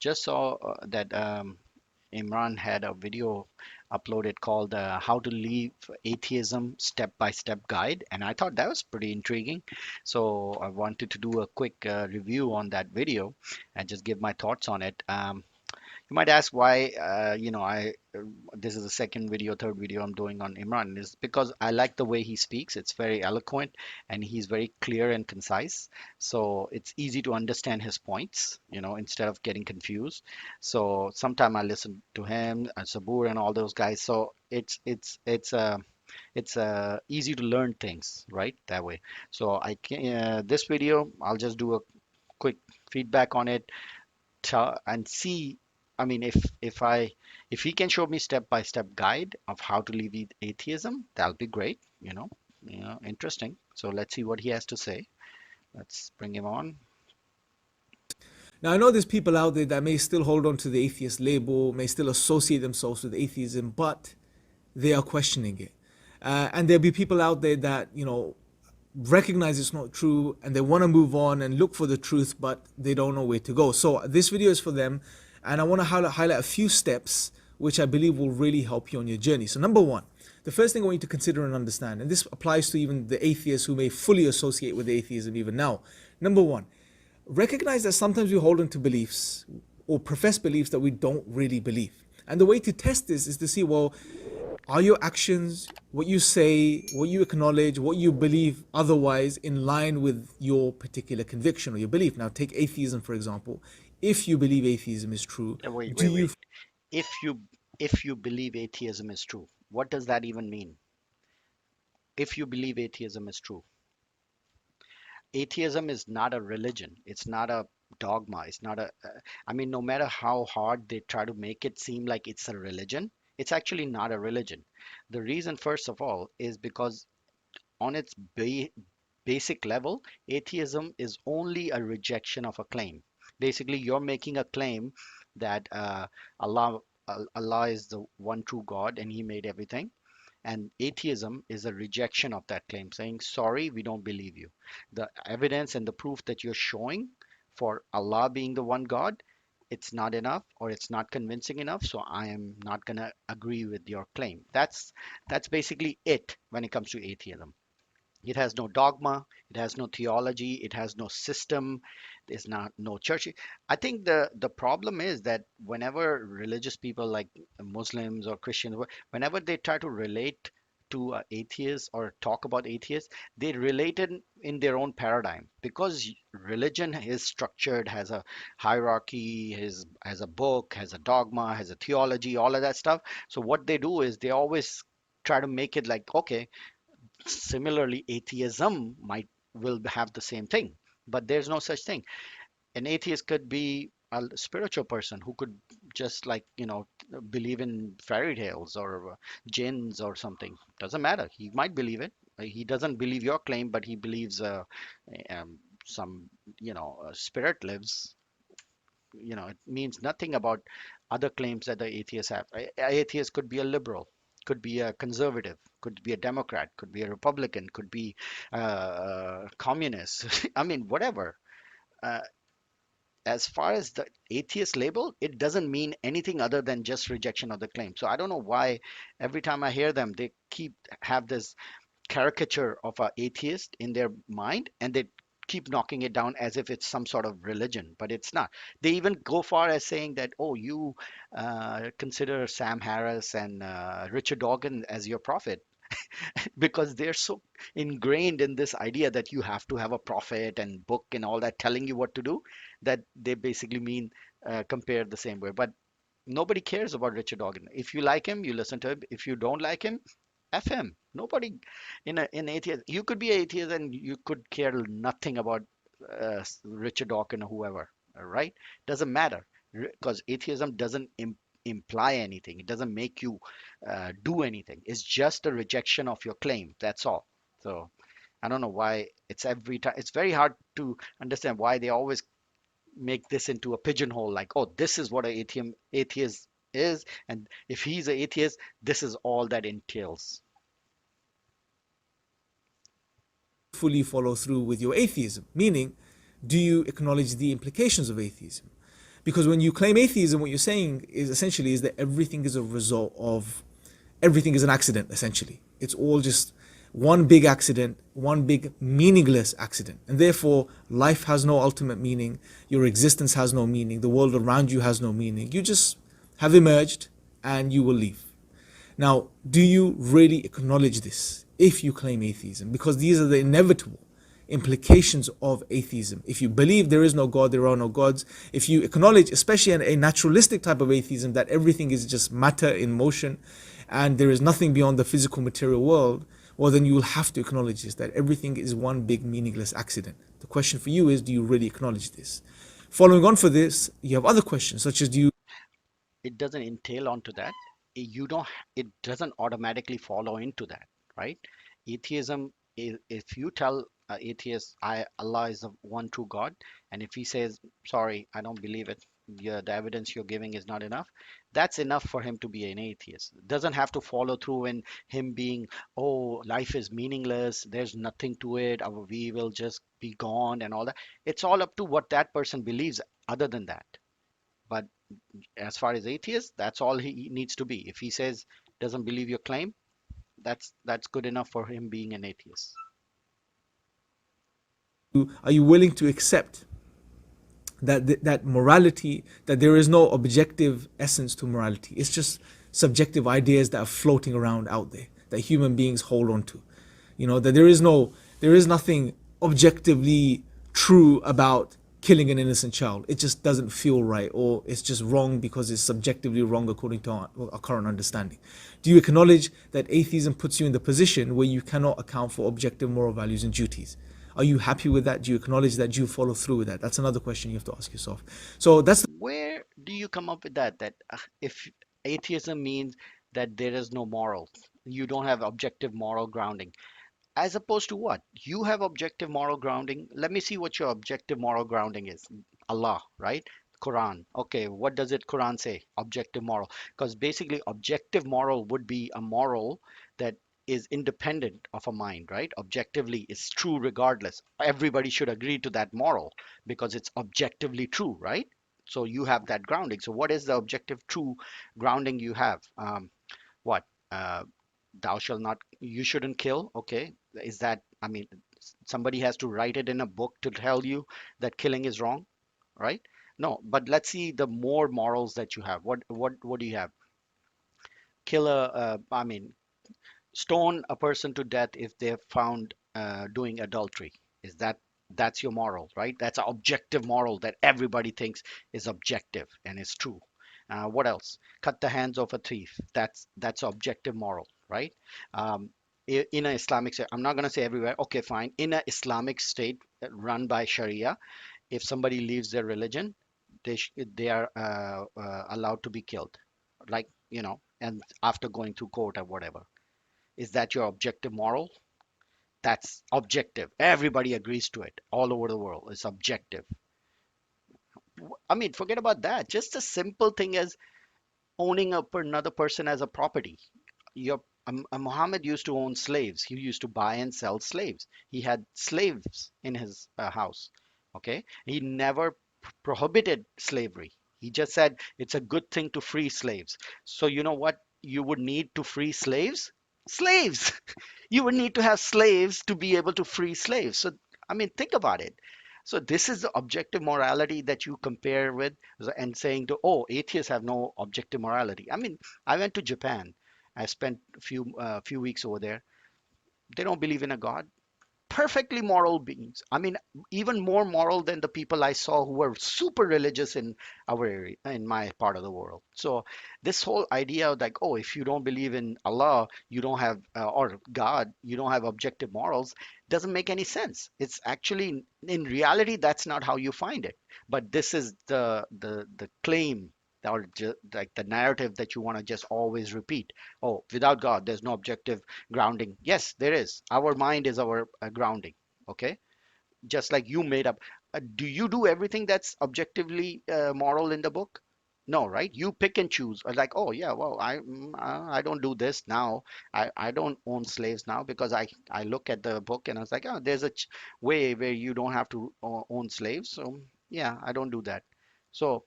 just saw that Imran had a video uploaded called How to Leave Atheism Step by Step Guide, and I thought that was pretty intriguing. So I wanted to do a quick review on that video and just give my thoughts on it. You might ask why, this is the second video, third video I'm doing on Imran, is because I like the way he speaks. It's very eloquent and he's very clear and concise. So it's easy to understand his points, instead of getting confused. So sometime I listen to him, Sabur and all those guys. So it's easy to learn things, right? That way. So this video, I'll just do a quick feedback on it and see. I mean, if he can show me step by step guide of how to leave atheism, that'll be great. Interesting. So let's see what he has to say. Let's bring him on. Now, I know there's people out there that may still hold on to the atheist label, may still associate themselves with atheism, but they are questioning it. And there'll be people out there that, recognize it's not true and they want to move on and look for the truth, but they don't know where to go. So this video is for them. And I want to highlight a few steps which I believe will really help you on your journey. So number one, the first thing I want you to consider and understand, and this applies to even the atheists who may fully associate with atheism even now. Number one, recognize that sometimes we hold on to beliefs or profess beliefs that we don't really believe. And the way to test this is to see, well, are your actions, what you say, what you acknowledge, what you believe otherwise in line with your particular conviction or your belief? Now, take atheism, for example. If you believe atheism is true, Wait, do wait, you wait. If you believe atheism is true, what does that even mean? If you believe atheism is true, atheism is not a religion. It's not a dogma. It's not I mean, no matter how hard they try to make it seem like it's a religion, it's actually not a religion. The reason, first of all, is because on its basic level, atheism is only a rejection of a claim. Basically, you're making a claim that Allah, Allah is the one true God and He made everything. And atheism is a rejection of that claim, saying, sorry, we don't believe you. The evidence and the proof that you're showing for Allah being the one God, it's not enough or it's not convincing enough, so I am not going to agree with your claim. That's basically it when it comes to atheism. It has no dogma, it has no theology, it has no system, there's not no church. I think the problem is that whenever religious people like Muslims or Christians, whenever they try to relate to atheists or talk about atheists, they relate it in their own paradigm because religion is structured, has a hierarchy, has a book, has a dogma, has a theology, all of that stuff. So what they do is they always try to make it like, okay, similarly, atheism might will have the same thing, but there's no such thing. An atheist could be a spiritual person who could just like believe in fairy tales or jinns or something. Doesn't matter. He might believe it. He doesn't believe your claim, but he believes some spirit lives. It means nothing about other claims that the atheists have. Atheist could be a liberal, could be a conservative, could be a Democrat, could be a Republican, could be communist. I mean, whatever. Uh, as far as the atheist label, it doesn't mean anything other than just rejection of the claim. So I don't know why every time I hear them, they keep have this caricature of a atheist in their mind and they keep knocking it down as if it's some sort of religion, but it's not. They even go far as saying that, oh, you consider Sam Harris and Richard Dawkins as your prophet because they're so ingrained in this idea that you have to have a prophet and book and all that telling you what to do, that they basically mean compare the same way. But nobody cares about Richard Dawkins. If you like him, you listen to him. If you don't like him, F him. Nobody in atheist. You could be atheist and you could care nothing about Richard Dawkins or whoever. Right? Doesn't matter because atheism doesn't imply anything. It doesn't make you do anything. It's just a rejection of your claim. That's all. So I don't know why it's every time. It's very hard to understand why they always make this into a pigeonhole. Like, oh, this is what an atheist is, and if he's an atheist, this is all that entails. fully follow through with your atheism? Meaning, do you acknowledge the implications of atheism? Because when you claim atheism, what you're saying is essentially is that everything is a result of everything is an accident, essentially. It's all just one big accident, one big meaningless accident. And therefore, life has no ultimate meaning. Your existence has no meaning. The world around you has no meaning. You just have emerged and you will leave. Now, do you really acknowledge this if you claim atheism? Because these are the inevitable implications of atheism. If you believe there is no God, there are no gods, if you acknowledge, especially a naturalistic type of atheism, that everything is just matter in motion and there is nothing beyond the physical material world, well, then you will have to acknowledge this, that everything is one big meaningless accident. The question for you is, do you really acknowledge this? Following on for this, you have other questions, such as do you It doesn't entail onto that. You don't, it doesn't automatically follow into that, right? Atheism is, if you tell atheist, Allah is the one true God, and if he says, sorry, I don't believe it, the evidence you're giving is not enough, that's enough for him to be an atheist. It doesn't have to follow through in him being, oh, life is meaningless, there's nothing to it, we will just be gone and all that. It's all up to what that person believes other than that. But as far as atheist, that's all he needs to be. If he says doesn't believe your claim, that's good enough for him being an atheist. are you willing to accept that morality, that there is no objective essence to morality? It's just subjective ideas that are floating around out there that human beings hold on to. That there is nothing objectively true about killing an innocent child. It just doesn't feel right, or it's just wrong because it's subjectively wrong according to our current understanding. Do you acknowledge that atheism puts you in the position where you cannot account for objective moral values and duties? Are you happy with that? Do you acknowledge that? Do you follow through with that? That's another question you have to ask yourself. So that's Where do you come up with that? That if atheism means that there is no moral, you don't have objective moral grounding. As opposed to what? You have objective moral grounding. Let me see what your objective moral grounding is. Allah, right? Quran. Okay, what does it Quran say? Objective moral. Because basically, objective moral would be a moral that is independent of a mind, right? Objectively, it's true regardless. Everybody should agree to that moral because it's objectively true, right? So you have that grounding. So what is the objective true grounding you have? What? Thou shall not, you shouldn't kill. Okay, is that, I mean, somebody has to write it in a book to tell you that killing is wrong, right? No, but let's see the more morals that you have. What do you have? Kill a, I mean, stone a person to death if they're found doing adultery. Is that's your moral, right? That's an objective moral that everybody thinks is objective and is true. What else? Cut the hands of a thief. That's objective moral, right? Um, in an Islamic state, I'm not going to say everywhere. Okay, fine. In an Islamic state run by Sharia, if somebody leaves their religion, they are allowed to be killed, like and after going through court or whatever. Is that your objective moral? That's objective. Everybody agrees to it all over the world. It's objective. I mean, forget about that. Just a simple thing as owning another person as a property. Muhammad used to own slaves. He used to buy and sell slaves. He had slaves in his house. Okay. He never prohibited slavery. He just said it's a good thing to free slaves. So, you know what you would need to free slaves? Slaves. You would need to have slaves to be able to free slaves. So, I mean, think about it. So this is the objective morality that you compare with and saying to, oh, atheists have no objective morality. I mean, I went to Japan. I spent a few weeks over there. They don't believe in a God, perfectly moral beings. I mean, even more moral than the people I saw who were super religious in our area, in my part of the world. So, this whole idea of like, oh, if you don't believe in Allah, you don't have, or God, you don't have objective morals, doesn't make any sense. It's actually, in reality, that's not how you find it. But this is the claim or like the narrative that you want to just always repeat. Oh, without God, there's no objective grounding. Yes, there is. Our mind is our grounding. Okay, just like you made up. Do you do everything that's objectively moral in the book? No, right? You pick and choose. Like, oh yeah, well, I don't do this now. I don't own slaves now because I look at the book and I was like, oh, there's a way where you don't have to own slaves. So yeah, I don't do that. So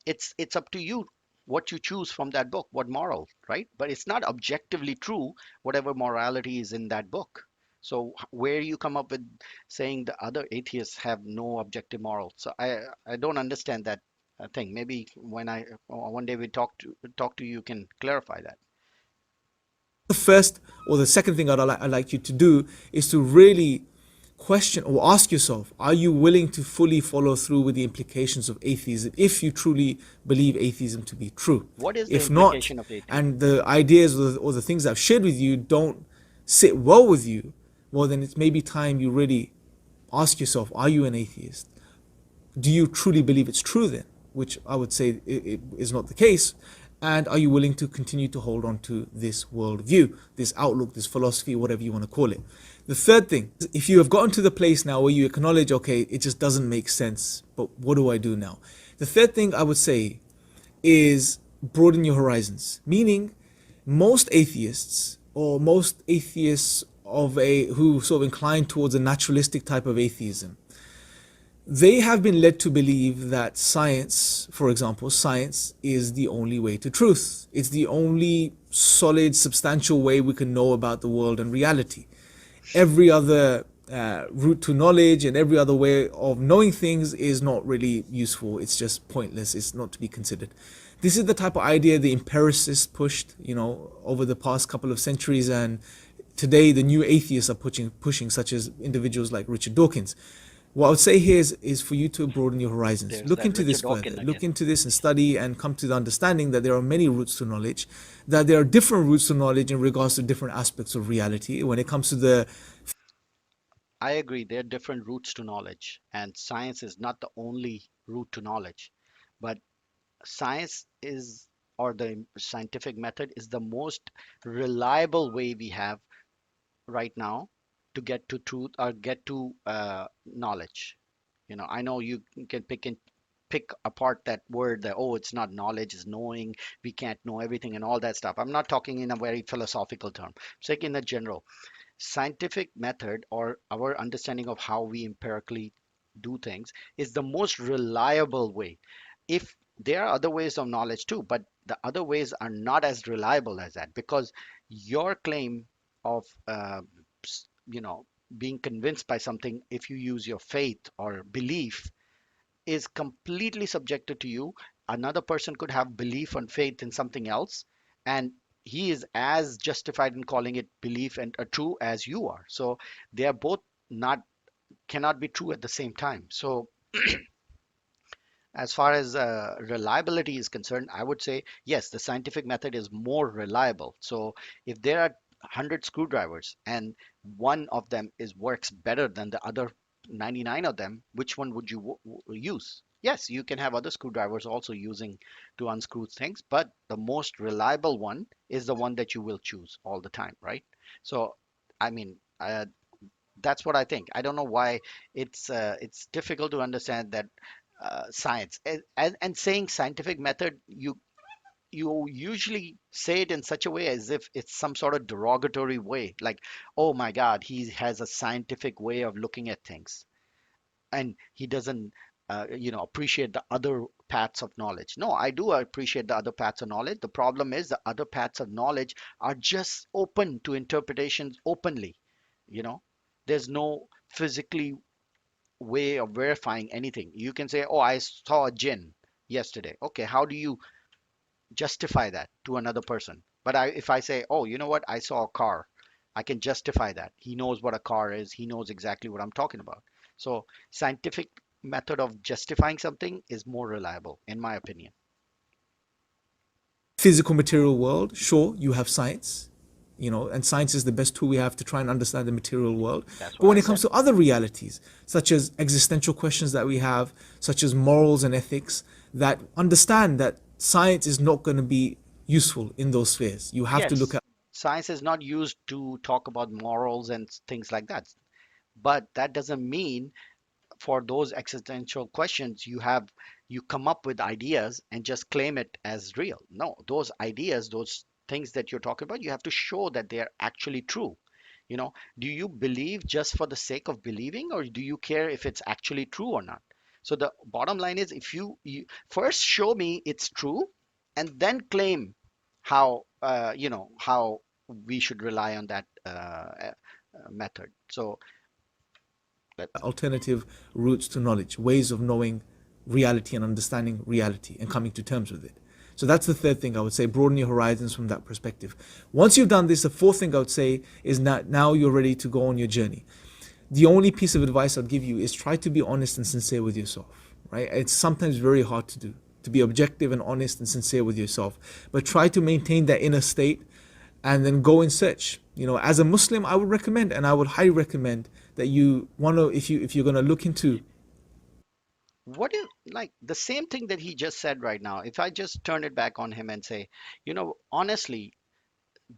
It's up to you what you choose from that book, what moral, right? But it's not objectively true whatever morality is in that book. So where you come up with saying the other atheists have no objective moral? So I don't understand that thing. Maybe when I one day we talk to you, you can clarify that. The first or the second thing I'd like you to do is to really question or ask yourself, are you willing to fully follow through with the implications of atheism if you truly believe atheism to be true? What is the If not, implication of atheism? and the ideas or the things I've shared with you don't sit well with you, well, then it's maybe time you really ask yourself, are you an atheist? Do you truly believe it's true then? Which I would say it is not the case. And are you willing to continue to hold on to this worldview, this outlook, this philosophy, whatever you want to call it? The third thing, if you have gotten to the place now where you acknowledge, okay, it just doesn't make sense, but what do I do now? The third thing I would say is broaden your horizons, meaning most atheists or most atheists of a who sort of incline towards a naturalistic type of atheism, they have been led to believe that science, for example, science is the only way to truth. It's the only solid, substantial way we can know about the world and reality. Every other route to knowledge and every other way of knowing things is not really useful. It's just pointless. It's not to be considered. This is the type of idea the empiricists pushed, over the past couple of centuries, and today the new atheists are pushing, such as individuals like Richard Dawkins. What I would say here is for you to broaden your horizons. There's Look that into this Richard further. Dawkins Look again. into this and study and come to the understanding that there are many routes to knowledge, that there are different routes to knowledge in regards to different aspects of reality. When it comes to the I agree, there are different routes to knowledge, and science is not the only route to knowledge. But science is, or the scientific method is the most reliable way we have right now to get to truth or get to knowledge. I know you can pick apart that word that, oh, it's not knowledge, it's knowing, we can't know everything and all that stuff. I'm not talking in a very philosophical term. I'm saying in a general scientific method, or our understanding of how we empirically do things, is the most reliable way. If there are other ways of knowledge too, but the other ways are not as reliable as that, because your claim of being convinced by something, if you use your faith or belief, is completely subjected to you. Another person could have belief and faith in something else, and he is as justified in calling it belief and true as you are. So they are both not cannot be true at the same time. So as far as reliability is concerned, I would say yes, the scientific method is more reliable. So if there are 100 screwdrivers and one of them is works better than the other 99 of them, which one would you use? Yes, you can have other screwdrivers also using to unscrew things, but the most reliable one is the one that you will choose all the time, right? So, I mean, that's what I think. I don't know why it's difficult to understand that science and saying scientific method, you usually say it in such a way as if it's some sort of derogatory way, like, oh my God, he has a scientific way of looking at things, and he doesn't appreciate the other paths of knowledge. No, I do appreciate the other paths of knowledge. The problem is the other paths of knowledge are just open to interpretations openly. you know there's no physically way of verifying anything. You can say, oh, I saw a jinn yesterday. Okay, how do you justify that to another person? But if I say, oh, you know what, I saw a car, I can justify that. He knows what a car is, he knows exactly what I'm talking about. So scientific method of justifying something is more reliable in my opinion. physical material world, sure, you have science, and science is the best tool we have to try and understand the material world. That's But what when I it comes said. to other realities, such as existential questions that we have, such as morals and ethics, that understand that science is not going to be useful in those spheres. You have to look Yes, at science is not used to talk about morals and things like that, but that doesn't mean for those existential questions you come up with ideas and just claim it as real. No, those ideas, those things that you're talking about, you have to show that they are actually true. Do you believe just for the sake of believing, or do you care if it's actually true or not? So the bottom line is, if you first show me it's true, and then claim how how we should rely on that method. So let's Alternative routes to knowledge, ways of knowing reality and understanding reality and coming to terms with it. So that's the third thing I would say, broaden your horizons from that perspective. Once you've done this, the fourth thing I would say is that now you're ready to go on your journey. The only piece of advice I'd give you is try to be honest and sincere with yourself, right? It's sometimes very hard to do, to be objective and honest and sincere with yourself, but try to maintain that inner state and then go in search. As a Muslim, I would recommend, and I would highly recommend that you want to, if you're going to look into. what if, like, the same thing that he just said right now, if I just turn it back on him and say, honestly,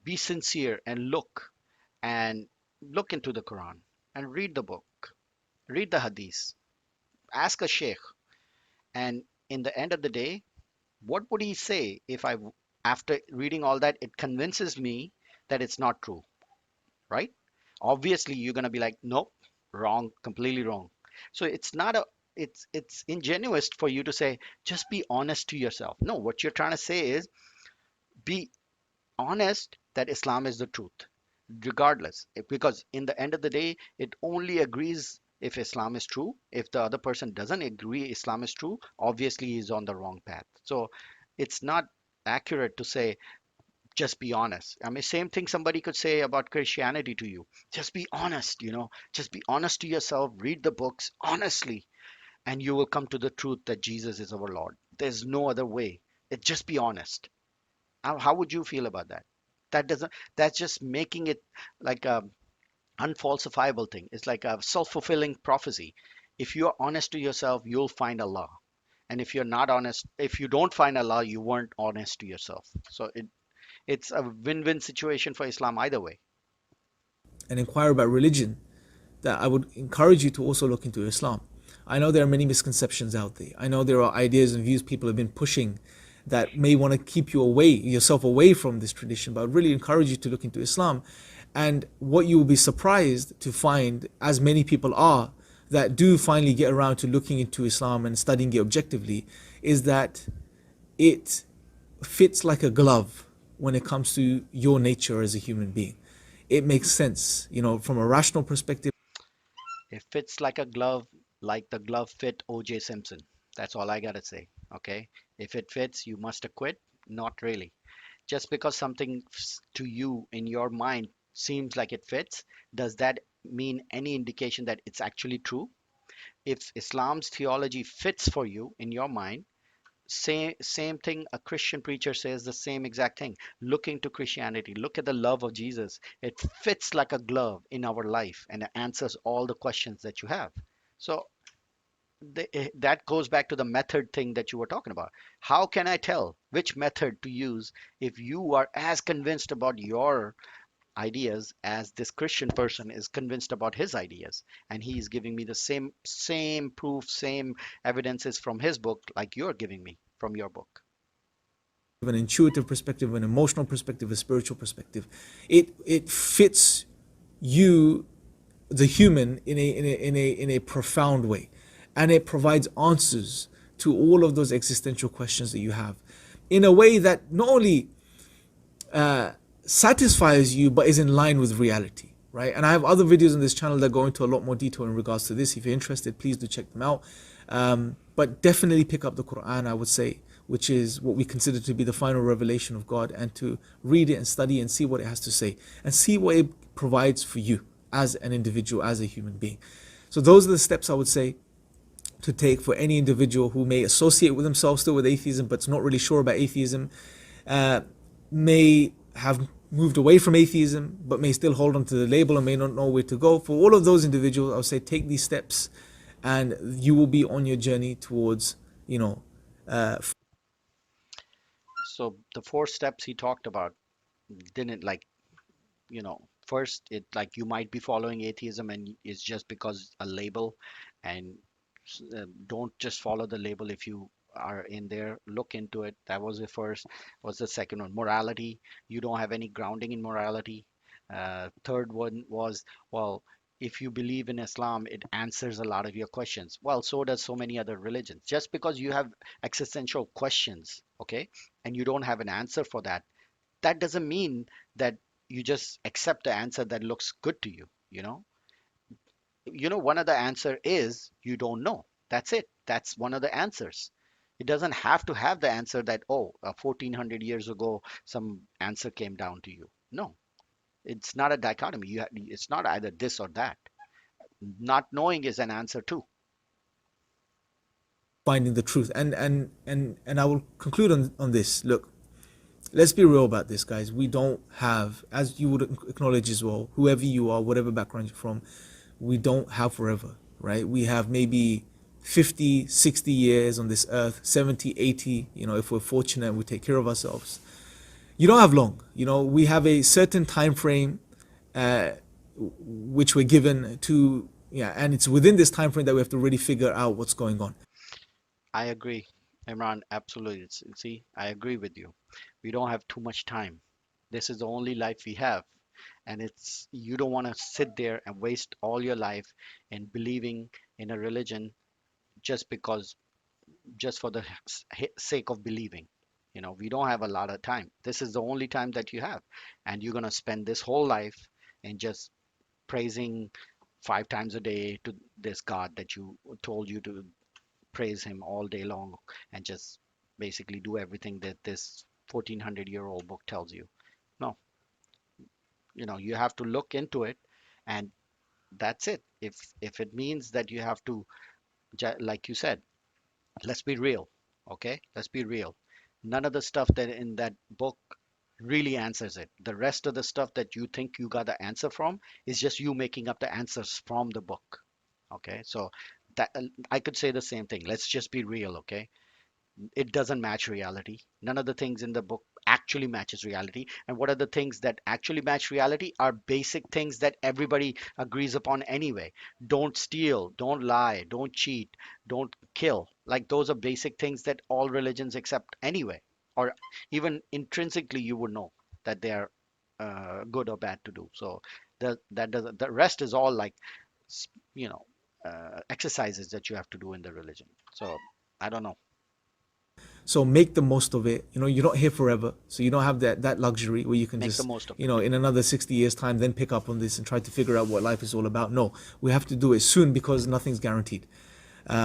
be sincere and look into the Quran and read the book, read the hadith, ask a sheikh, and in the end of the day, what would he say if after reading all that, it convinces me that it's not true, right? Obviously, you're going to be like, nope, wrong, completely wrong. So it's not a, it's ingenuous for you to say, just be honest to yourself. No, what you're trying to say is, be honest that Islam is the truth, regardless. Because in the end of the day, it only agrees if Islam is true. If the other person doesn't agree Islam is true, obviously he's on the wrong path. So it's not accurate to say, just be honest. I mean, same thing somebody could say about Christianity to you. Just be honest, just be honest to yourself, read the books honestly, and you will come to the truth that Jesus is our Lord. There's no other way. Just be honest. How would you feel about that? That doesn't, that's just making it like a unfalsifiable thing. It's like a self-fulfilling prophecy. If you're honest to yourself, you'll find Allah. And if you're not honest, if you don't find Allah, you weren't honest to yourself. So it's a win-win situation for Islam either way. And inquire about religion, that I would encourage you to also look into Islam. I know there are many misconceptions out there. I know there are ideas and views people have been pushing that may want to keep yourself away from this tradition, but I would really encourage you to look into Islam. And what you will be surprised to find, as many people are, that do finally get around to looking into Islam and studying it objectively, is that it fits like a glove when it comes to your nature as a human being. It makes sense, from a rational perspective. It fits like a glove, like the glove fit OJ Simpson. That's all I gotta say. Okay. If it fits, you must acquit. Not really. Just because something to you in your mind seems like it fits, does that mean any indication that it's actually true? If Islam's theology fits for you in your mind, same thing a Christian preacher says, the same exact thing. Look into Christianity, look at the love of Jesus. It fits like a glove in our life and it answers all the questions that you have. So that goes back to the method thing that you were talking about. How can I tell which method to use if you are as convinced about your ideas as this Christian person is convinced about his ideas, and he is giving me the same proof, same evidences from his book like you're giving me from your book. An intuitive perspective, an emotional perspective, a spiritual perspective. It fits you, the human, in a profound way, and it provides answers to all of those existential questions that you have, in a way that not only satisfies you but is in line with reality, right? And I have other videos on this channel that go into a lot more detail in regards to this. If you're interested, please do check them out. But definitely pick up the Quran, I would say, which is what we consider to be the final revelation of God, and to read it and study and see what it has to say and see what it provides for you as an individual, as a human being. So those are the steps I would say to take for any individual who may associate with themselves still with atheism but's not really sure about atheism, may have moved away from atheism but may still hold on to the label and may not know where to go. For all of those individuals, I would say take these steps and you will be on your journey towards, So the four steps he talked about didn't, like, first, it, like, you might be following atheism and it's just because a label, and don't just follow the label. If you are in there, look into it. That was the first. Was the second one, morality? You don't have any grounding in morality. Third one was, well, if you believe in Islam, it answers a lot of your questions. Well, so does so many other religions. Just because you have existential questions, okay, and you don't have an answer for that, that doesn't mean that you just accept the answer that looks good to you, you know? One of the answer is you don't know. That's it. That's one of the answers. It doesn't have to have the answer that, oh, 1400 years ago, some answer came down to you. No, it's not a dichotomy. It's not either this or that. Not knowing is an answer too. finding the truth. And I will conclude on this. Look, let's be real about this, guys. We don't have, as you would acknowledge as well, whoever you are, whatever background you're from, we don't have forever, right? We have maybe 50, 60 years on this earth, 70, 80, if we're fortunate and we take care of ourselves. You don't have long. We have a certain time frame uh, which we're given to, yeah, and it's within this time frame that we have to really figure out what's going on. I agree, Imran. Absolutely. See, I agree with you. We don't have too much time. This is the only life we have, and it's you don't want to sit there and waste all your life in believing in a religion just because just for the sake of believing. We don't have a lot of time. This is the only time that you have, and you're going to spend this whole life in just praising 5 times a day to this God that you told you to praise him all day long, and just basically do everything that this 1400-year-old book tells you. No, you have to look into it, and that's it. If it means that you have to, like you said, let's be real. Okay, let's be real. None of the stuff that in that book really answers it. The rest of the stuff that you think you got the answer from is just you making up the answers from the book. Okay, so that I could say the same thing. Let's just be real. Okay, it doesn't match reality. None of the things in the book actually matches reality. And what are the things that actually match reality are basic things that everybody agrees upon anyway. Don't steal, don't lie, don't cheat, don't kill. Like those are basic things that all religions accept anyway. Or even intrinsically you would know that they are good or bad to do. So that doesn't, the rest is all like you know exercises that you have to do in the religion. So I don't know. So make the most of it. You're not here forever, so you don't have that luxury where you can Make the just, most of it. in another 60 years time, then pick up on this and try to figure out what life is all about. No, we have to do it soon because nothing's guaranteed.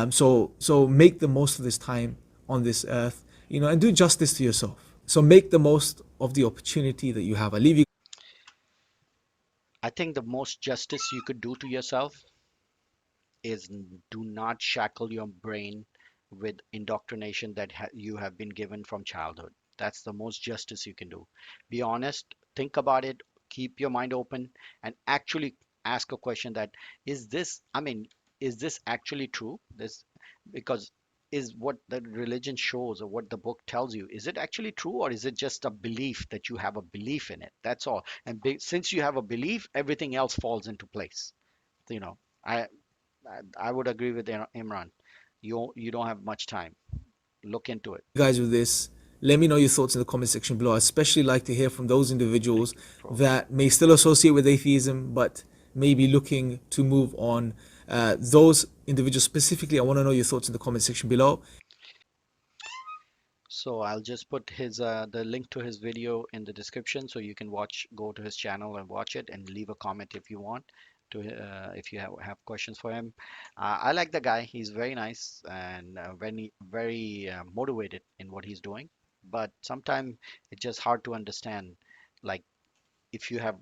So make the most of this time on this earth, and do justice to yourself. So make the most of the opportunity that you have. I leave you. I think the most justice you could do to yourself is do not shackle your brain with indoctrination that you have been given from childhood. That's the most justice you can do. Be honest, think about it, keep your mind open, and actually ask a question that I mean, is this actually true? This because is what the religion shows or what the book tells you, is it actually true, or is it just a belief that you have a belief in it? That's all. And since you have a belief, everything else falls into place. You know, I I would agree with Imran. You don't have much time. Look into it. Guys with this. Let me know your thoughts in the comment section below. I especially like to hear from those Thank individuals you for that may still associate with atheism, but may be looking to move on. Those individuals specifically, I want to know your thoughts in the comment section below. So I'll just put his the link to his video in the description so you can go to his channel and watch it and leave a comment if you want to if you have questions for him. I like the guy. He's very nice and very motivated in what he's doing. But sometimes it's just hard to understand. Like if you have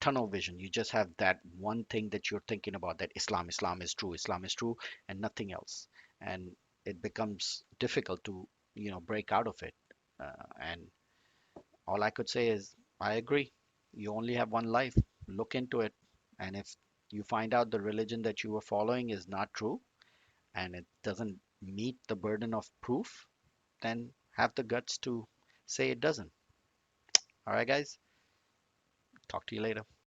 tunnel vision, you just have that one thing that you're thinking about, that Islam is true, Islam is true, and nothing else, and it becomes difficult to break out of it. And all I could say is I agree. You only have one life. Look into it, and if you find out the religion that you were following is not true and it doesn't meet the burden of proof, then have the guts to say it doesn't. All right, guys, talk to you later.